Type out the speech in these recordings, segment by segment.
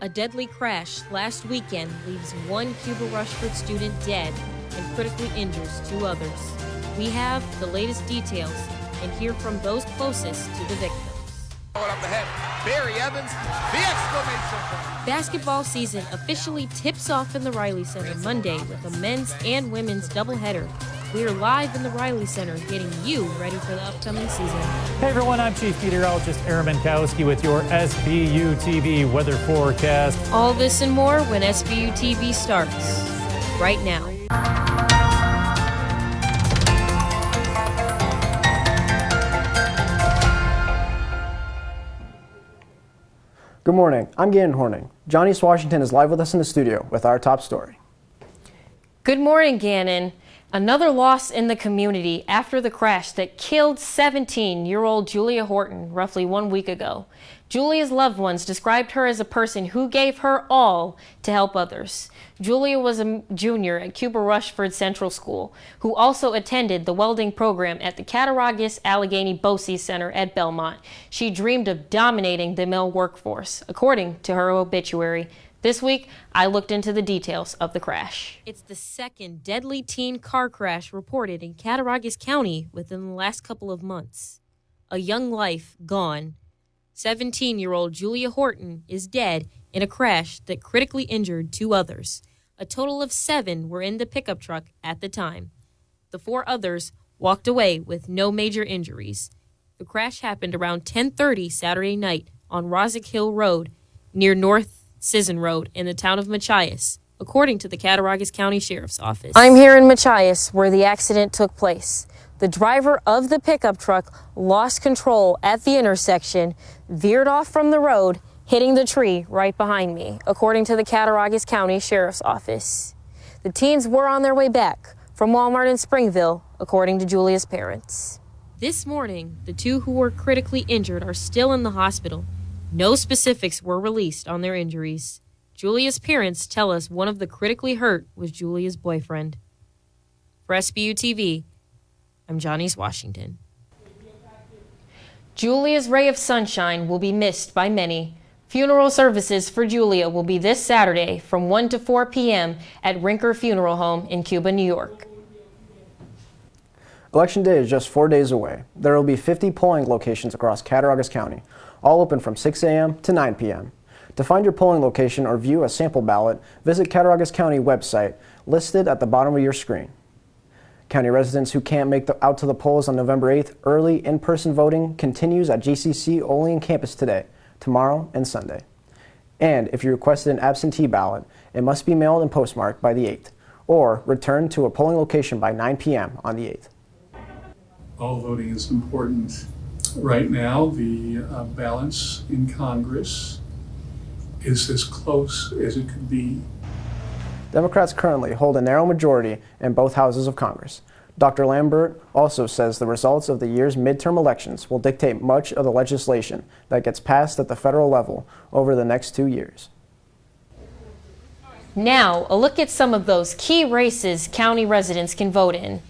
A deadly crash last weekend leaves one Cuba Rushford student dead and critically injures 2 others. We have the latest details and hear from those closest to the victims. Up the head, Barry Evans, the exclamation point. Basketball season officially tips off in the Reilly Center Monday with a men's and women's doubleheader. We are live in the Reilly Center getting you ready for the upcoming season. Hey everyone, I'm Chief Meteorologist Aaron Mentkowski with your SBU-TV weather forecast. All this and more when SBU-TV starts right now. Good morning, I'm Gannon Horning. Johnny Washington is live with us in the studio with our top story. Good morning, Gannon. Another loss in the community after the crash that killed 17-year-old Julia Horton roughly 1 week ago. Julia's loved ones described her as a person who gave her all to help others. Julia was a junior at Cuba Rushford Central School, who also attended the welding program at the Cattaraugus Allegheny Bosey Center at Belmont. She dreamed of dominating the male workforce, according to her obituary. This week, I looked into the details of the crash. It's the second deadly teen car crash reported in Cattaraugus County within the last couple of months. A young life gone. 17-year-old Julia Horton is dead in a crash that critically injured 2 others. A total of 7 were in the pickup truck at the time. The 4 others walked away with no major injuries. The crash happened around 10:30 Saturday night on Rosick Hill Road near North Sisson Road in the town of Machias, according to the Cattaraugus County Sheriff's Office. I'm here in Machias where the accident took place. The driver of the pickup truck lost control at the intersection, veered off from the road, hitting the tree right behind me, according to the Cattaraugus County Sheriff's Office. The teens were on their way back from Walmart in Springville, according to Julia's parents. This morning, the 2 who were critically injured are still in the hospital. No specifics were released on their injuries. Julia's parents tell us one of the critically hurt was Julia's boyfriend. For SBU-TV, I'm Johnny Washington. Julia's ray of sunshine will be missed by many. Funeral services for Julia will be this Saturday from 1 to 4 p.m. at Rinker Funeral Home in Cuba, New York. Election Day is just 4 days away. There will be 50 polling locations across Cattaraugus County, all open from 6 a.m. to 9 p.m. To find your polling location or view a sample ballot, visit Cattaraugus County website listed at the bottom of your screen. County residents who can't make out to the polls on November 8th, early in-person voting continues at GCC Olean campus today, tomorrow, and Sunday. And if you requested an absentee ballot, it must be mailed and postmarked by the 8th, or returned to a polling location by 9 p.m. on the 8th. All voting is important. Right now, the balance in Congress is as close as it could be. Democrats currently hold a narrow majority in both houses of Congress. Dr. Lambert also says the results of the year's midterm elections will dictate much of the legislation that gets passed at the federal level over the next 2 years. Now, a look at some of those key races county residents can vote in.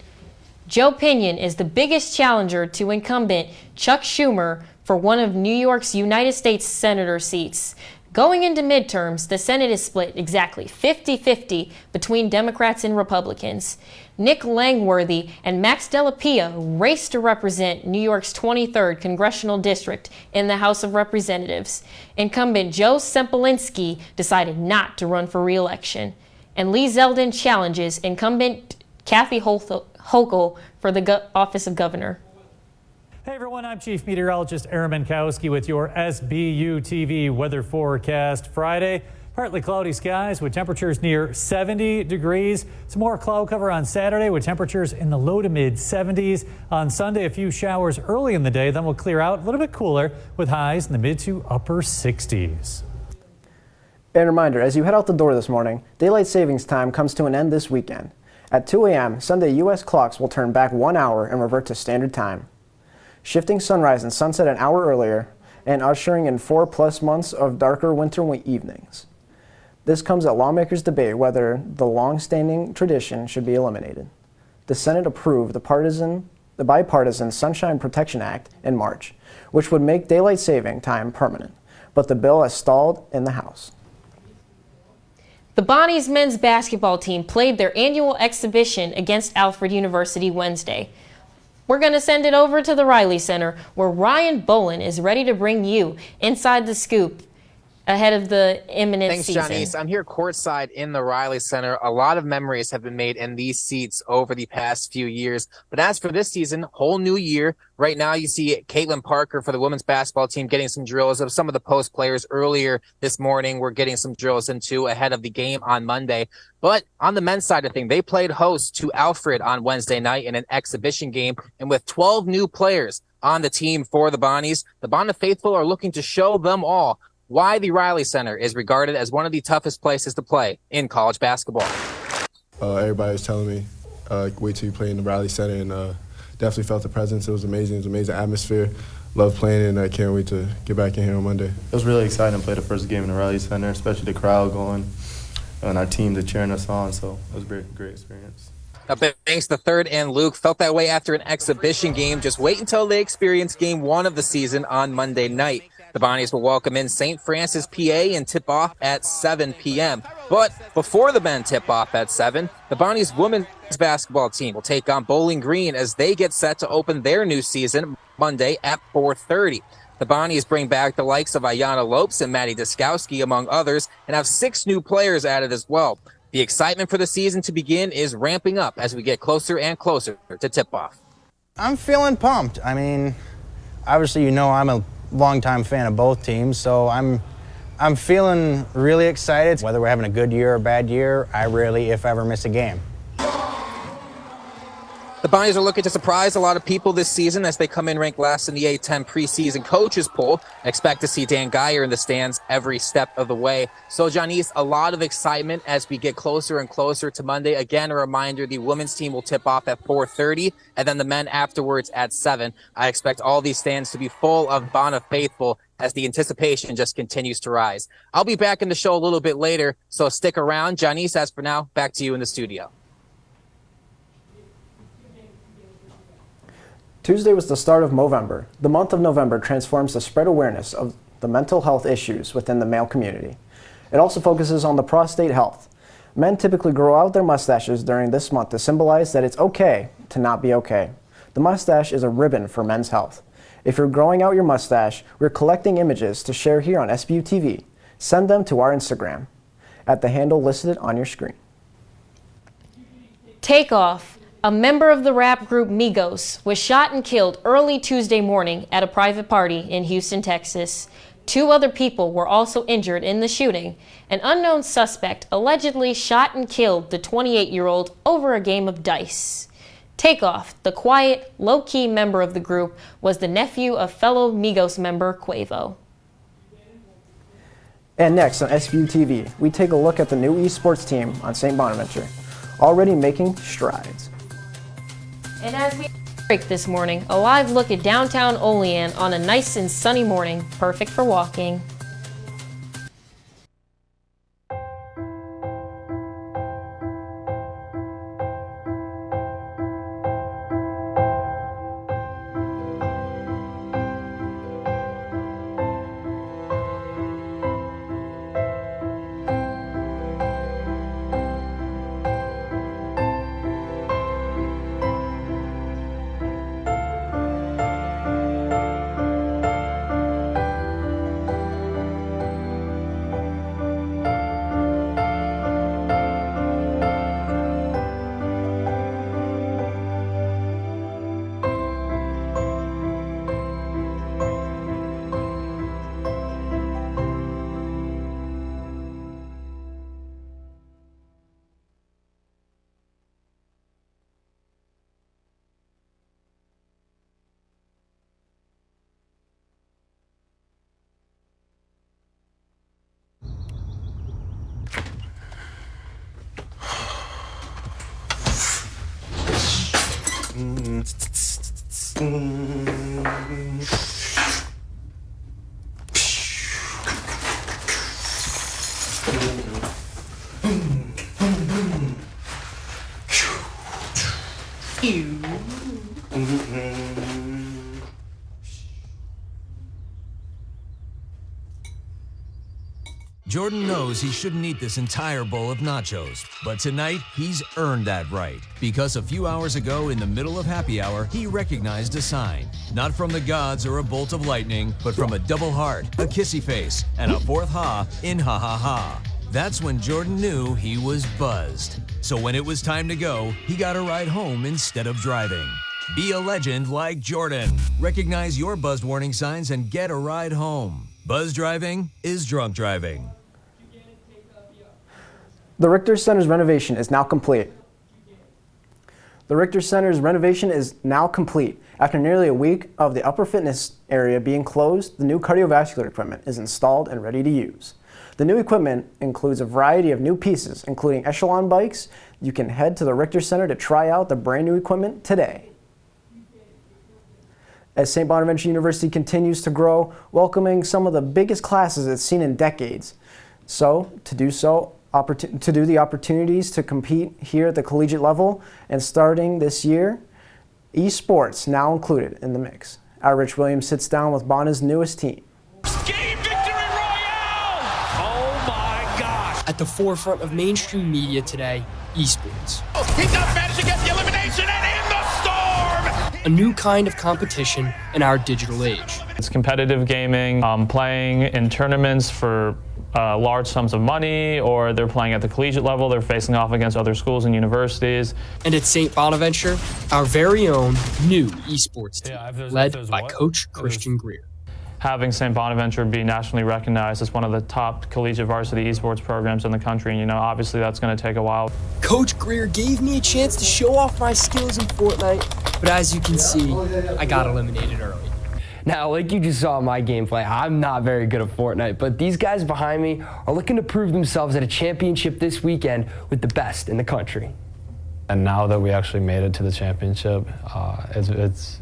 Joe Pinion is the biggest challenger to incumbent Chuck Schumer for one of New York's United States Senator seats. Going into midterms, the Senate is split exactly 50-50 between Democrats and Republicans. Nick Langworthy and Max Delapia race to represent New York's 23rd Congressional District in the House of Representatives. Incumbent Joe Sempolinski decided not to run for re-election. And Lee Zeldin challenges incumbent Kathy Hochul for the office of governor. Hey everyone, I'm Chief Meteorologist Aaron Mentkowski with your SBU-TV weather forecast. Friday, partly cloudy skies with temperatures near 70 degrees. Some more cloud cover on Saturday with temperatures in the low to mid 70s. On Sunday, a few showers early in the day, then we'll clear out a little bit cooler with highs in the mid to upper 60s. And a reminder, as you head out the door this morning, daylight savings time comes to an end this weekend. At 2 a.m., Sunday U.S. clocks will turn back 1 hour and revert to standard time, shifting sunrise and sunset an hour earlier and ushering in 4+ months of darker winter evenings. This comes as lawmakers debate whether the long-standing tradition should be eliminated. The Senate approved the bipartisan Sunshine Protection Act in March, which would make daylight saving time permanent, but the bill has stalled in the House. The Bonnie's men's basketball team played their annual exhibition against Alfred University Wednesday. We're going to send it over to the Reilly Center, where Ryan Bolin is ready to bring you inside the scoop ahead of the imminent season. Thanks, Janice. I'm here courtside in the Reilly Center. A lot of memories have been made in these seats over the past few years. But as for this season, whole new year. Right now, you see Caitlin Parker for the women's basketball team getting some drills. Of some of the post players earlier this morning were getting some drills into ahead of the game on Monday. But on the men's side of things, they played host to Alfred on Wednesday night in an exhibition game. And with 12 new players on the team for the Bonnies, the Bonnie faithful are looking to show them all why the Reilly Center is regarded as one of the toughest places to play in college basketball. Everybody was telling me, wait till you play in the Reilly Center, and definitely felt the presence. It was amazing. It was an amazing atmosphere. Love playing, and I can't wait to get back in here on Monday. It was really exciting to play the first game in the Reilly Center, especially the crowd going and our team cheering us on, so it was a great experience. Thanks to Third and Luke. Felt that way after an exhibition game. Just wait until they experience game 1 of the season on Monday night. The Bonnies will welcome in St. Francis, PA, and tip off at 7 p.m. But before the men tip off at 7, the Bonnies women's basketball team will take on Bowling Green as they get set to open their new season Monday at 4:30. The Bonnies bring back the likes of Ayanna Lopes and Maddie Diskowski, among others, and have 6 new players added as well. The excitement for the season to begin is ramping up as we get closer and closer to tip-off. I'm feeling pumped. I mean, obviously, I'm a longtime fan of both teams, so I'm feeling really excited. Whether we're having a good year or a bad year, I rarely, if ever, miss a game. The Bonnies are looking to surprise a lot of people this season as they come in ranked last in the A10 preseason coaches poll. Expect to see Dan Geyer in the stands every step of the way. So, Janice, a lot of excitement as we get closer and closer to Monday. Again, a reminder, the women's team will tip off at 4:30, and then the men afterwards at 7. I expect all these stands to be full of Bonnie faithful as the anticipation just continues to rise. I'll be back in the show a little bit later, so stick around. Janice, as for now, back to you in the studio. Tuesday was the start of Movember. The month of November transforms to spread awareness of the mental health issues within the male community. It also focuses on the prostate health. Men typically grow out their mustaches during this month to symbolize that it's okay to not be okay. The mustache is a ribbon for men's health. If you're growing out your mustache, we're collecting images to share here on SBU TV. Send them to our Instagram at the handle listed on your screen. Takeoff. A member of the rap group Migos was shot and killed early Tuesday morning at a private party in Houston, Texas. 2 other people were also injured in the shooting. An unknown suspect allegedly shot and killed the 28-year-old over a game of dice. Takeoff, the quiet, low-key member of the group, was the nephew of fellow Migos member Quavo. And next on SBU TV, we take a look at the new esports team on St. Bonaventure, already making strides. And as we break this morning, a live look at downtown Olean on a nice and sunny morning, perfect for walking. Jordan knows he shouldn't eat this entire bowl of nachos, but tonight he's earned that right. Because a few hours ago in the middle of happy hour, he recognized a sign. Not from the gods or a bolt of lightning, but from a double heart, a kissy face, and a fourth ha in ha ha ha. That's when Jordan knew he was buzzed. So when it was time to go, he got a ride home instead of driving. Be a legend like Jordan. Recognize your buzzed warning signs and get a ride home. Buzz driving is drunk driving. The Richter Center's renovation is now complete. The Richter Center's renovation is now complete. After nearly a week of the upper fitness area being closed, the new cardiovascular equipment is installed and ready to use. The new equipment includes a variety of new pieces, including Echelon bikes. You can head to the Richter Center to try out the brand new equipment today. As St. Bonaventure University continues to grow, welcoming some of the biggest classes it's seen in decades. To do the opportunities to compete here at the collegiate level, and starting this year, esports now included in the mix. Our Rich Williams sits down with Bona's newest team. Game victory royale! Oh my gosh! At the forefront of mainstream media today, esports. He's not managed to get the elimination and in the storm! A new kind of competition in our digital age. It's competitive gaming, playing in tournaments for large sums of money, or they're playing at the collegiate level, they're facing off against other schools and universities. And at St. Bonaventure, our very own new esports team, led by Coach Christian Greer. Having St. Bonaventure be nationally recognized as one of the top collegiate varsity esports programs in the country, and obviously that's going to take a while. Coach Greer gave me a chance to show off my skills in Fortnite, but as you can see, I got eliminated early. Now, like you just saw in my gameplay, I'm not very good at Fortnite, but these guys behind me are looking to prove themselves at a championship this weekend with the best in the country. And now that we actually made it to the championship, it's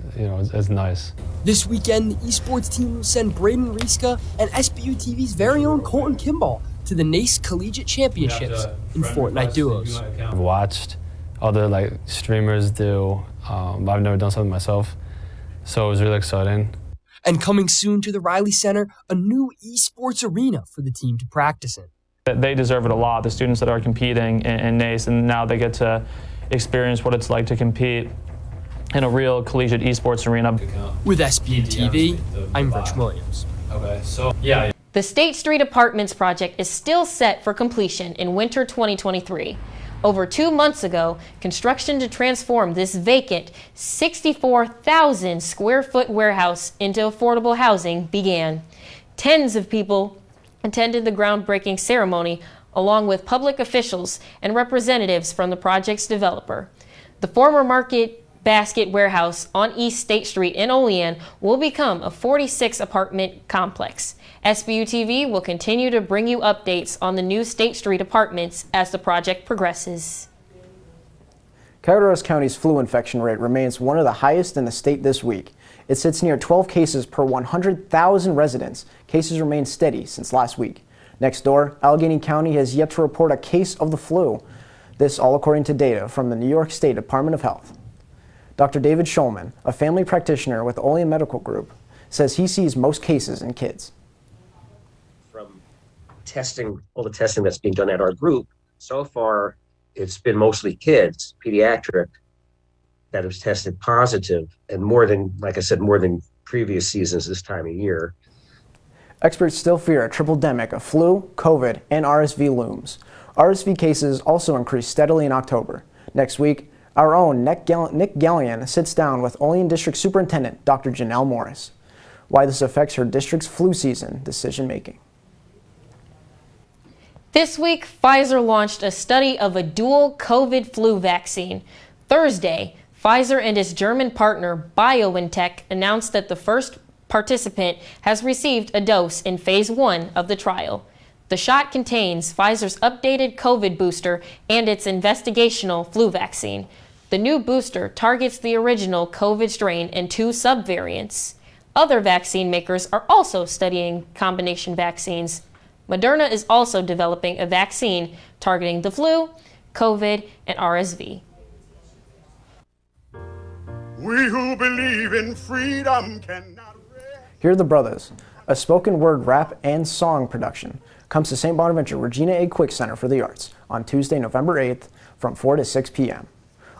nice. This weekend, the esports team will send Braden Rieska and SBU-TV's very own Colton Kimball to the NACE Collegiate Championships in Fortnite duos. I've watched other streamers do, but I've never done something myself, so it was really exciting. And coming soon to the Reilly Center, a new esports arena for the team to practice in. They deserve it a lot, the students that are competing in NACE, and now they get to experience what it's like to compete in a real collegiate esports arena. With SBU-TV, I'm Rich Williams. Okay, so yeah. The State Street Apartments project is still set for completion in winter 2023. Over 2 months ago, construction to transform this vacant 64,000 square foot warehouse into affordable housing began. Tens of people attended the groundbreaking ceremony, along with public officials and representatives from the project's developer. The former Market Basket warehouse on East State Street in Olean will become a 46 apartment complex. SBU-TV will continue to bring you updates on the new State Street apartments as the project progresses. Cattaraugus County's flu infection rate remains one of the highest in the state this week. It sits near 12 cases per 100,000 residents. Cases remain steady since last week. Next door, Allegheny County has yet to report a case of the flu. This all according to data from the New York State Department of Health. Dr. David Schulman, a family practitioner with Olean Medical Group, says he sees most cases in kids. From testing, all the testing that's being done at our group, so far it's been mostly kids, pediatric, that have tested positive, and more than, like I said, more than previous seasons this time of year. Experts still fear a triple-demic of flu, COVID, and RSV looms. RSV cases also increased steadily in October. Next week, our own Nick Gallion sits down with Olean District Superintendent Dr. Janelle Morris. Why this affects her district's flu season decision-making. This week, Pfizer launched a study of a dual COVID flu vaccine. Thursday, Pfizer and its German partner BioNTech announced that the first participant has received a dose in phase 1 of the trial. The shot contains Pfizer's updated COVID booster and its investigational flu vaccine. The new booster targets the original COVID strain and 2 subvariants. Other vaccine makers are also studying combination vaccines. Moderna is also developing a vaccine targeting the flu, COVID, and RSV. We who believe in freedom cannot rest. Here are the Brothers, a spoken word rap and song production comes to St. Bonaventure Regina A. Quick Center for the Arts on Tuesday, November 8th from 4 to 6 p.m.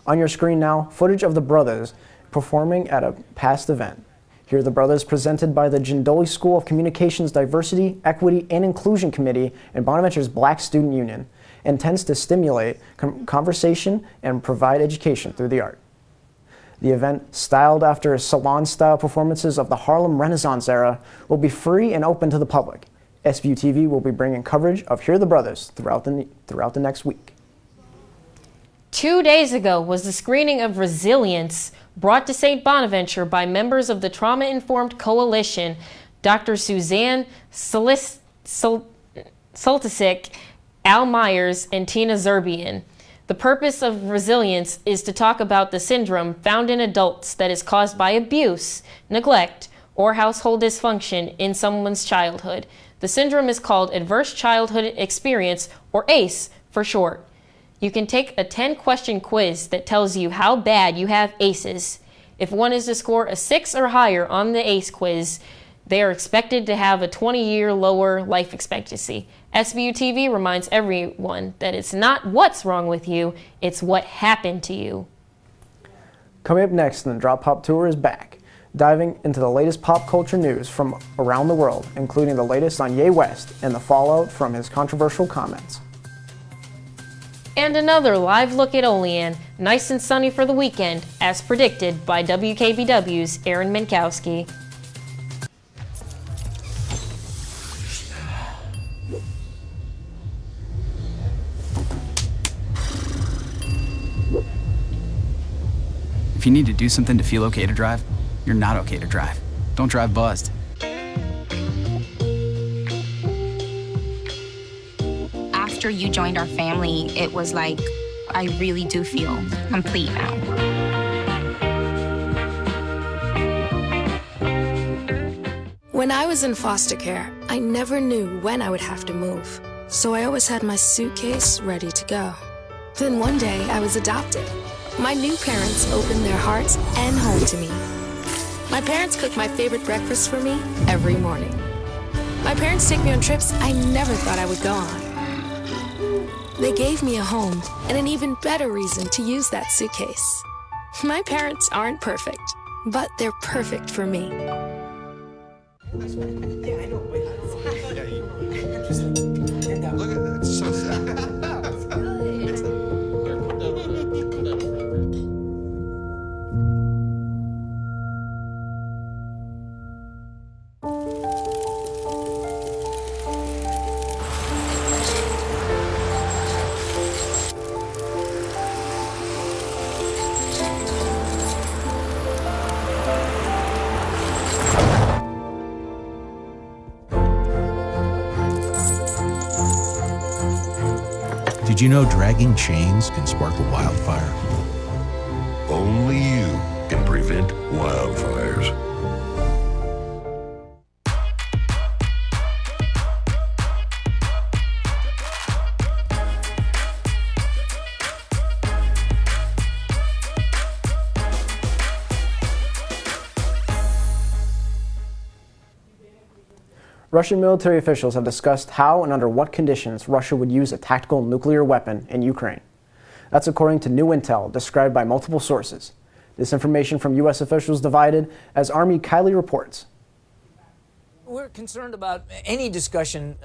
On your screen now, footage of the brothers performing at a past event. Here are the brothers presented by the Jindoli School of Communications Diversity, Equity, and Inclusion Committee and Bonaventure's Black Student Union, intends to stimulate conversation and provide education through the art. The event, styled after salon-style performances of the Harlem Renaissance era, will be free and open to the public. SBU-TV will be bringing coverage of Here the Brothers throughout the next week. 2 days ago was the screening of Resilience, brought to St. Bonaventure by members of the Trauma Informed Coalition, Dr. Suzanne Soltysik, Al Myers, and Tina Zerbian. The purpose of Resilience is to talk about the syndrome found in adults that is caused by abuse, neglect, or household dysfunction in someone's childhood. The syndrome is called Adverse Childhood Experience, or ACE for short. You can take a 10-question quiz that tells you how bad you have ACEs. If one is to score a 6 or higher on the ACE quiz, they are expected to have a 20-year lower life expectancy. SBU-TV reminds everyone that it's not what's wrong with you, it's what happened to you. Coming up next, the Drop Pop Tour is back, diving into the latest pop culture news from around the world, including the latest on Ye West and the fallout from his controversial comments. And another live look at Olean, nice and sunny for the weekend, as predicted by WKBW's Aaron Mentkowski. If you need to do something to feel okay to drive, you're not okay to drive. Don't drive buzzed. After you joined our family, it was like, I really do feel complete now. When I was in foster care, I never knew when I would have to move. So I always had my suitcase ready to go. Then one day, I was adopted. My new parents opened their hearts and home to me. My parents cook my favorite breakfast for me every morning. My parents take me on trips I never thought I would go on. They gave me a home and an even better reason to use that suitcase. My parents aren't perfect, but they're perfect for me. Look at that, it's so sad. Did you know dragging chains can spark a wildfire? Only you can prevent wildfires. Russian military officials have discussed how and under what conditions Russia would use a tactical nuclear weapon in Ukraine. That's according to new intel described by multiple sources. This information from U.S. officials divided, as Army Kiley reports. We're concerned about any discussion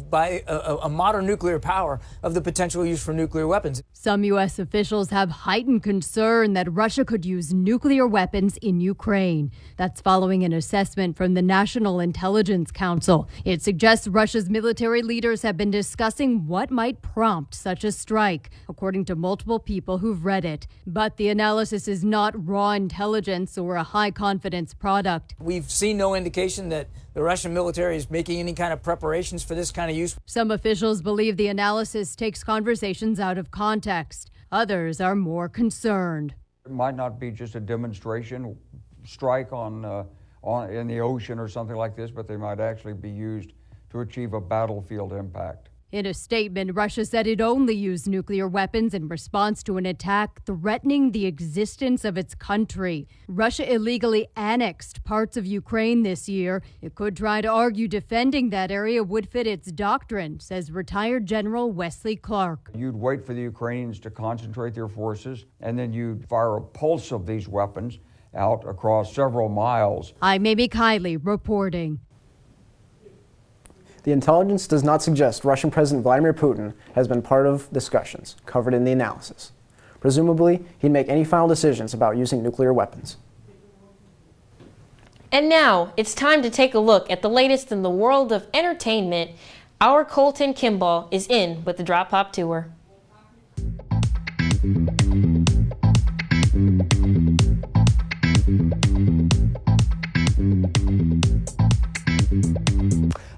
by a modern nuclear power of the potential use for nuclear weapons. Some U.S. officials have heightened concern that Russia could use nuclear weapons in Ukraine. That's following an assessment from the National Intelligence Council. It suggests Russia's military leaders have been discussing what might prompt such a strike, according to multiple people who've read it. But the analysis is not raw intelligence or a high-confidence product. We've seen no indication that the Russian military is making any kind of preparations for this kind of use. Some officials believe the analysis takes conversations out of context. Others are more concerned. It might not be just a demonstration strike in the ocean or something like this, but they might actually be used to achieve a battlefield impact. In a statement, Russia said it only used nuclear weapons in response to an attack threatening the existence of its country. Russia illegally annexed parts of Ukraine this year. It could try to argue defending that area would fit its doctrine, says retired General Wesley Clark. You'd wait for the Ukrainians to concentrate their forces, and then you'd fire a pulse of these weapons out across several miles. I'm Amy Kiley reporting. The intelligence does not suggest Russian President Vladimir Putin has been part of discussions covered in the analysis. Presumably, he'd make any final decisions about using nuclear weapons. And now, it's time to take a look at the latest in the world of entertainment. Our Colton Kimball is in with the Drop Pop Tour.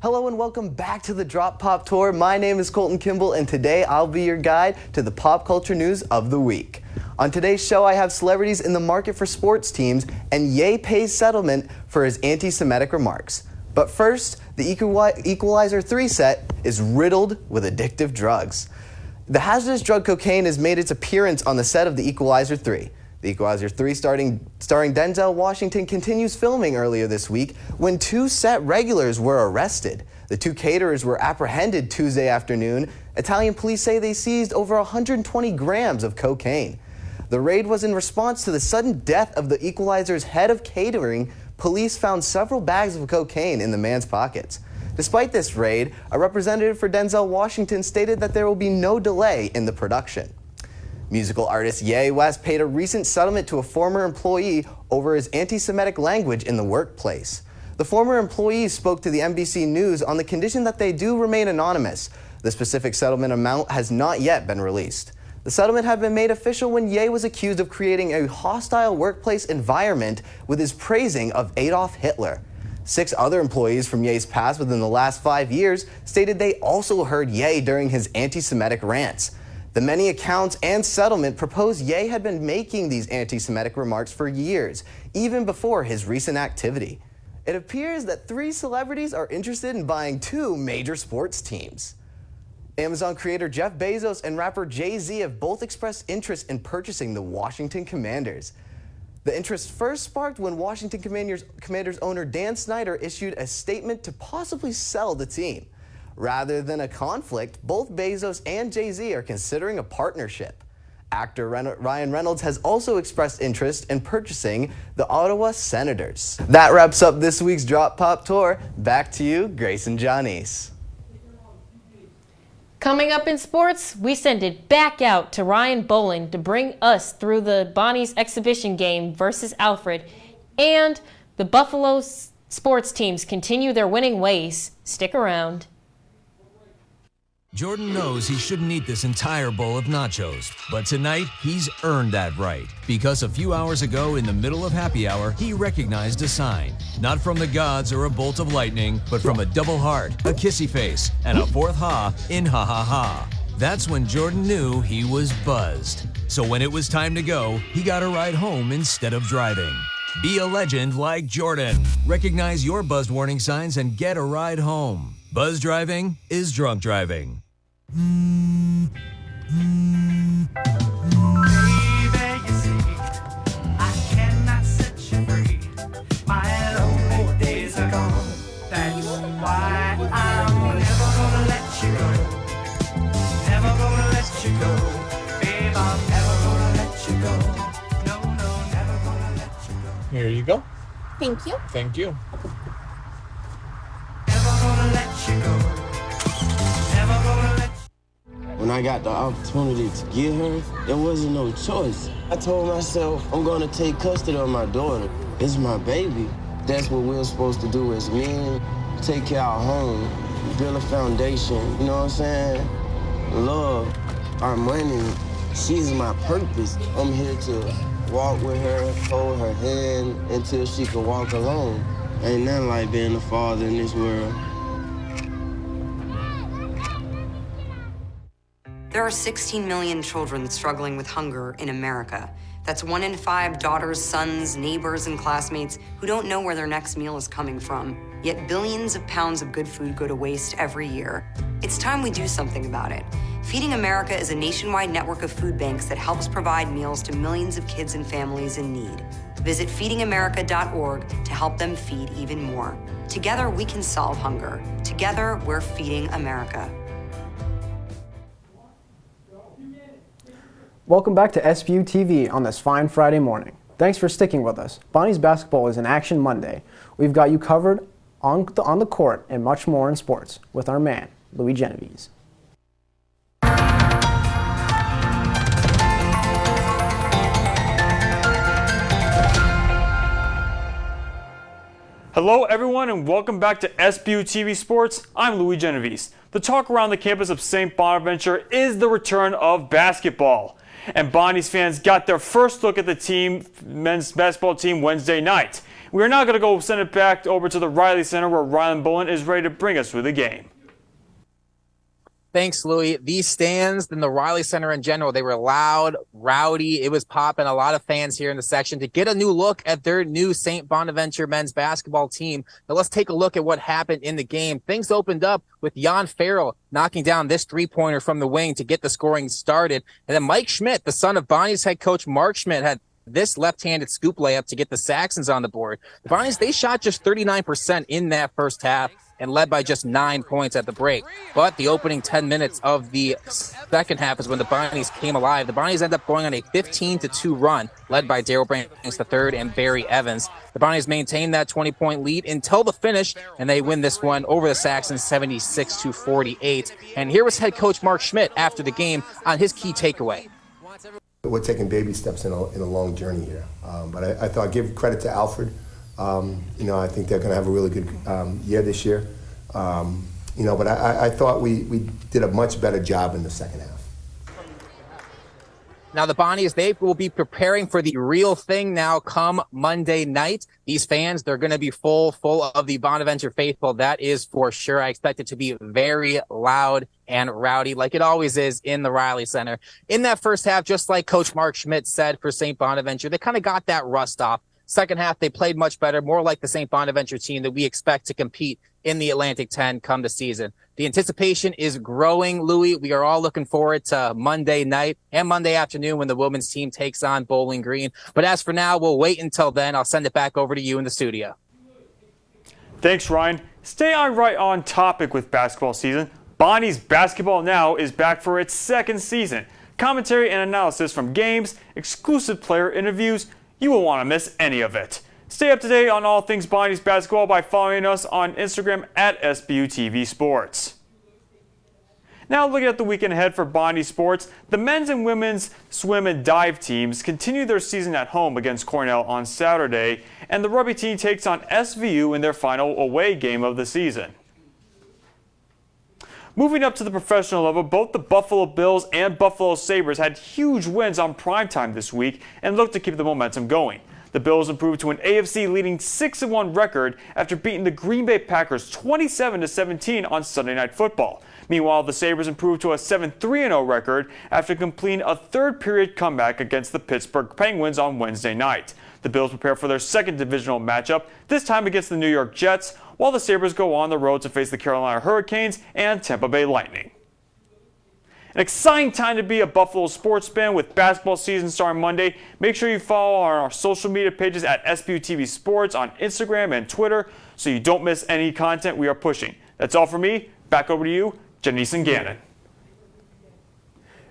Hello and welcome back to the Drop Pop Tour. My name is Colton Kimball and today I'll be your guide to the pop culture news of the week. On today's show I have celebrities in the market for sports teams and Ye pays settlement for his anti-Semitic remarks. But first, the Equalizer 3 set is riddled with addictive drugs. The hazardous drug cocaine has made its appearance on the set of the Equalizer 3. The Equalizer 3 starring Denzel Washington continues filming earlier this week when two set regulars were arrested. The two caterers were apprehended Tuesday afternoon. Italian police say they seized over 120 grams of cocaine. The raid was in response to the sudden death of the Equalizer's head of catering. Police found several bags of cocaine in the man's pockets. Despite this raid, a representative for Denzel Washington stated that there will be no delay in the production. Musical artist Ye West paid a recent settlement to a former employee over his anti-Semitic language in the workplace. The former employee spoke to the NBC News on the condition that they do remain anonymous. The specific settlement amount has not yet been released. The settlement had been made official when Ye was accused of creating a hostile workplace environment with his praising of Adolf Hitler. 6 other employees from Ye's past within the last 5 years stated they also heard Ye during his anti-Semitic rants. The many accounts and settlement propose Ye had been making these anti-Semitic remarks for years, even before his recent activity. It appears that 3 celebrities are interested in buying 2 major sports teams. Amazon creator Jeff Bezos and rapper Jay-Z have both expressed interest in purchasing the Washington Commanders. The interest first sparked when Washington Commanders owner Dan Snyder issued a statement to possibly sell the team. Rather than a conflict, both Bezos and Jay-Z are considering a partnership. Actor Ryan Reynolds has also expressed interest in purchasing the Ottawa Senators. That wraps up this week's Drop Pop Tour. Back to you, Grace and Janice. Coming up in sports, we send it back out to Ryan Boland to bring us through the Bonnie's exhibition game versus Alfred. And the Buffalo sports teams continue their winning ways. Stick around. Jordan knows he shouldn't eat this entire bowl of nachos, but tonight he's earned that right because a few hours ago in the middle of happy hour, he recognized a sign, not from the gods or a bolt of lightning, but from a double heart, a kissy face, and a 4th ha in ha ha ha. That's when Jordan knew he was buzzed. So when it was time to go, he got a ride home instead of driving. Be a legend like Jordan. Recognize your buzzed warning signs and get a ride home. Buzz driving is drunk driving. Here you go. Thank you. Thank you. When I got the opportunity to get her, there wasn't no choice. I told myself, I'm gonna take custody of my daughter. It's my baby. That's what we're supposed to do as men. Take care of our home, build a foundation, you know what I'm saying? Love, our money, she's my purpose. I'm here to walk with her, hold her hand until she can walk alone. Ain't nothing like being a father in this world. There are 16 million children struggling with hunger in America. That's 1 in 5 daughters, sons, neighbors, and classmates who don't know where their next meal is coming from. Yet billions of pounds of good food go to waste every year. It's time we do something about it. Feeding America is a nationwide network of food banks that helps provide meals to millions of kids and families in need. Visit feedingamerica.org to help them feed even more. Together, we can solve hunger. Together, we're feeding America. Welcome back to SBU TV on this fine Friday morning. Thanks for sticking with us. Bonnie's Basketball is in action Monday. We've got you covered on the court and much more in sports with our man, Louis Genovese. Hello everyone and welcome back to SBU TV Sports. I'm Louis Genovese. The talk around the campus of St. Bonaventure is the return of basketball. And Bonnie's fans got their first look at the men's basketball team Wednesday night. We are now going to go send it back over to the Reilly Center where Rylan Bullen is ready to bring us through the game. Thanks, Louis. These stands and the Reilly Center in general, they were loud, rowdy. It was popping. A lot of fans here in the section to get a new look at their new St. Bonaventure men's basketball team. Now let's take a look at what happened in the game. Things opened up with Jan Farrell knocking down this three-pointer from the wing to get the scoring started. And then Mike Schmidt, the son of Bonnie's head coach Mark Schmidt, had this left-handed scoop layup to get the Saxons on the board. The Bonnies, they shot just 39% in that first half and led by just 9 points at the break. But the opening 10 minutes of the second half is when the Bonnies came alive. The Bonnies end up going on a 15-2 run, led by Daryl Branks III and Barry Evans. The Bonnies maintained that 20-point lead until the finish, and they win this one over the Saxons 76-48. And here was head coach Mark Schmidt after the game on his key takeaway. We're taking baby steps in a long journey here. But I thought I'd give credit to Alfred. I think they're going to have a really good year this year. But I thought we did a much better job in the second half. Now the Bonnies, they will be preparing for the real thing now come Monday night. These fans, they're going to be full of the Bonaventure faithful. That is for sure. I expect it to be very loud and rowdy like it always is in the Reilly Center. In that first half, just like Coach Mark Schmidt said for St. Bonaventure, they kind of got that rust off. Second half, they played much better, more like the St. Bonaventure team that we expect to compete in the Atlantic 10 come the season. The anticipation is growing, Louis. We are all looking forward to Monday night and Monday afternoon when the women's team takes on Bowling Green. But as for now, we'll wait until then. I'll send it back over to you in the studio. Thanks, Ryan. Stay right on topic with basketball season. Bonnie's Basketball Now is back for its second season. Commentary and analysis from games, exclusive player interviews. You won't want to miss any of it. Stay up to date on all things Bonnie's basketball by following us on Instagram at SBU-TV Sports. Now looking at the weekend ahead for Bonnie Sports, the men's and women's swim and dive teams continue their season at home against Cornell on Saturday, and the rugby team takes on SVU in their final away game of the season. Moving up to the professional level, both the Buffalo Bills and Buffalo Sabres had huge wins on primetime this week and look to keep the momentum going. The Bills improved to an AFC-leading 6-1 record after beating the Green Bay Packers 27-17 on Sunday Night Football. Meanwhile, the Sabres improved to a 7-3-0 record after completing a third-period comeback against the Pittsburgh Penguins on Wednesday night. The Bills prepare for their second divisional matchup, this time against the New York Jets, while the Sabres go on the road to face the Carolina Hurricanes and Tampa Bay Lightning. An exciting time to be a Buffalo sports fan with basketball season starting Monday. Make sure you follow our social media pages at SBU-TV Sports on Instagram and Twitter so you don't miss any content we are pushing. That's all for me. Back over to you, Janice and Gannon.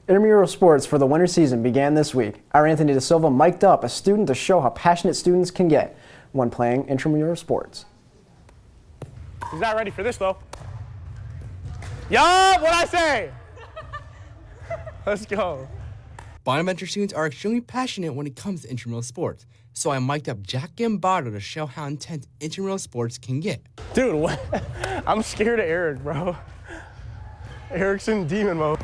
Intramural sports for the winter season began this week. Our Anthony Da Silva mic'd up a student to show how passionate students can get when playing intramural sports. He's not ready for this, though. Yup, what'd I say? Let's go. Bonaventure students are extremely passionate when it comes to intramural sports, so I mic'd up Jack Gambardo to show how intense intramural sports can get. Dude, what? I'm scared of Eric, bro. Eric's in demon mode.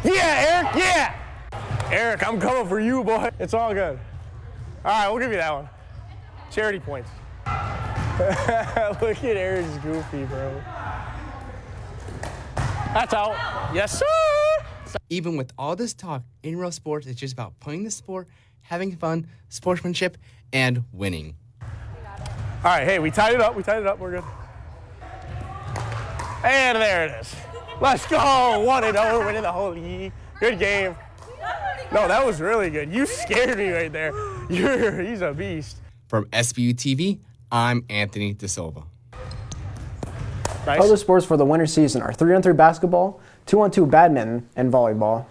Yeah, Eric, yeah! Eric, I'm coming for you, boy. It's all good. All right, we'll give you that one. Charity points. Look at Eric's goofy, bro. That's out. Yes, sir! Even with all this talk, intramural sports is just about playing the sport, having fun, sportsmanship, and winning. All right, hey, we tied it up. We're good. And there it is. Let's go. 1-0, winning the whole league. Good game. No, that was really good. You scared me right there. He's a beast. From SBU-TV, I'm Anthony De Silva. Nice. Other sports for the winter season are 3-on-3 basketball, 2-on-2 badminton, and volleyball.